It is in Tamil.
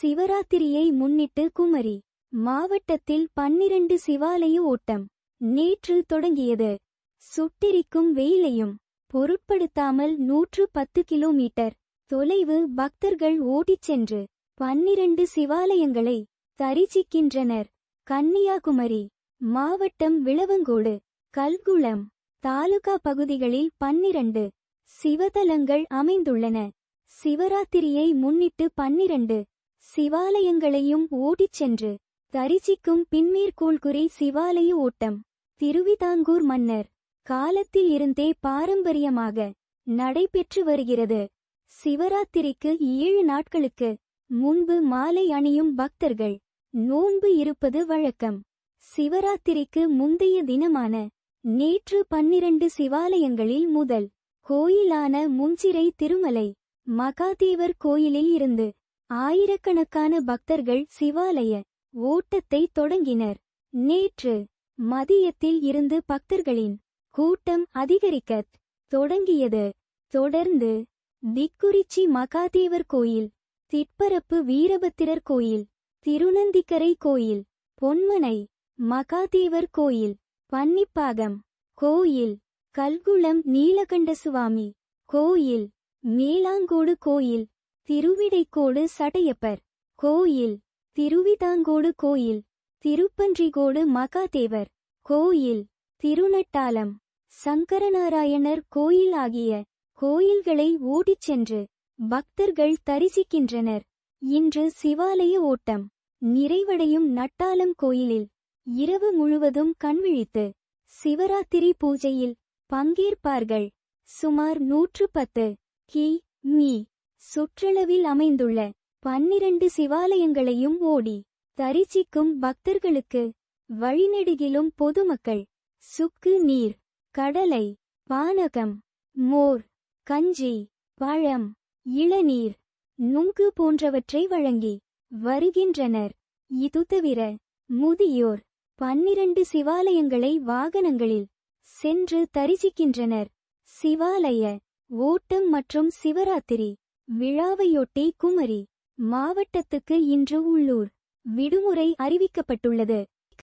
சிவராத்திரியை முன்னிட்டு குமரி மாவட்டத்தில் 12 சிவாலய ஓட்டம் நேற்று தொடங்கியது. சுட்டெரிக்கும் வெயிலையும் பொருட்படுத்தாமல் 110 கிலோமீட்டர் தொலைவு பக்தர்கள் ஓடிச் சென்று 12 சிவாலயங்களை தரிசிக்கின்றனர். கன்னியாகுமரி மாவட்டம் விளவங்கோடு, கல்குளம் தாலுகா பகுதிகளில் 12 சிவதலங்கள் அமைந்துள்ளன. சிவராத்திரியை முன்னிட்டு 12 சிவாலயங்களையும் ஓடிச் சென்று தரிசிக்கும் பின்மேற்கோள்குறி சிவாலய ஓட்டம் திருவிதாங்கூர் மன்னர் காலத்தில் இருந்தே பாரம்பரியமாக நடைபெற்று வருகிறது. சிவராத்திரிக்கு 7 நாட்களுக்கு முன்பு மாலை அணியும் பக்தர்கள் நோன்பு இருப்பது வழக்கம். சிவராத்திரிக்கு முந்தைய தினமான நேற்று 12 சிவாலயங்களில் முதல் கோயிலான முஞ்சிரை திருமலை மகாதேவர் கோயிலில் இருந்து ஆயிரக்கணக்கான பக்தர்கள் சிவாலய ஓட்டத்தை தொடங்கினர். நேற்று மதியத்தில் இருந்து பக்தர்களின் கூட்டம் அதிகரிக்கத் தொடங்கியது. தொடர்ந்து திக்குறிச்சி மகாதேவர் கோயில், திற்பரப்பு வீரபத்திரர் கோயில், திருநந்திக்கரை கோயில், பொன்மனை மகாதேவர் கோயில், பன்னிப்பாகம் கோயில், கல்குளம் நீலகண்டசுவாமி கோயில், மேலாங்கோடு கோயில், திருவிடைக்கோடு சடையப்பர் கோயில், திருவிதாங்கோடு கோயில், திருப்பன்றிகோடு மகாதேவர் கோயில், திருநட்டாலம் சங்கரநாராயணர் கோயில் ஆகிய கோயில்களை ஓடிச் சென்று பக்தர்கள் தரிசிக்கின்றனர். இன்று சிவாலய ஓட்டம் நிறைவடையும் நட்டாலம் கோயிலில் இரவு முழுவதும் கண்விழித்து சிவராத்திரி பூஜையில் பங்கேற்பார்கள். சுமார் 110 கி.மீ சுற்றளவில் அமைந்துள்ள 12 சிவாலயங்களையும் ஓடி தரிசிக்கும் பக்தர்களுக்கு வழிநெடுகிலும் பொதுமக்கள் சுக்கு நீர், கடலை, பானகம், மோர், கஞ்சி, பழம், இளநீர், நுங்கு போன்றவற்றை வழங்கி வருகின்றனர். இது தவிர முதியோர் 12 சிவாலயங்களை வாகனங்களில் சென்று தரிசிக்கின்றனர். சிவாலய ஓட்டம் மற்றும் சிவராத்திரி விழாவையொட்டி குமரி மாவட்டத்துக்கு இன்று உள்ளூர் விடுமுறை அறிவிக்கப்பட்டுள்ளது.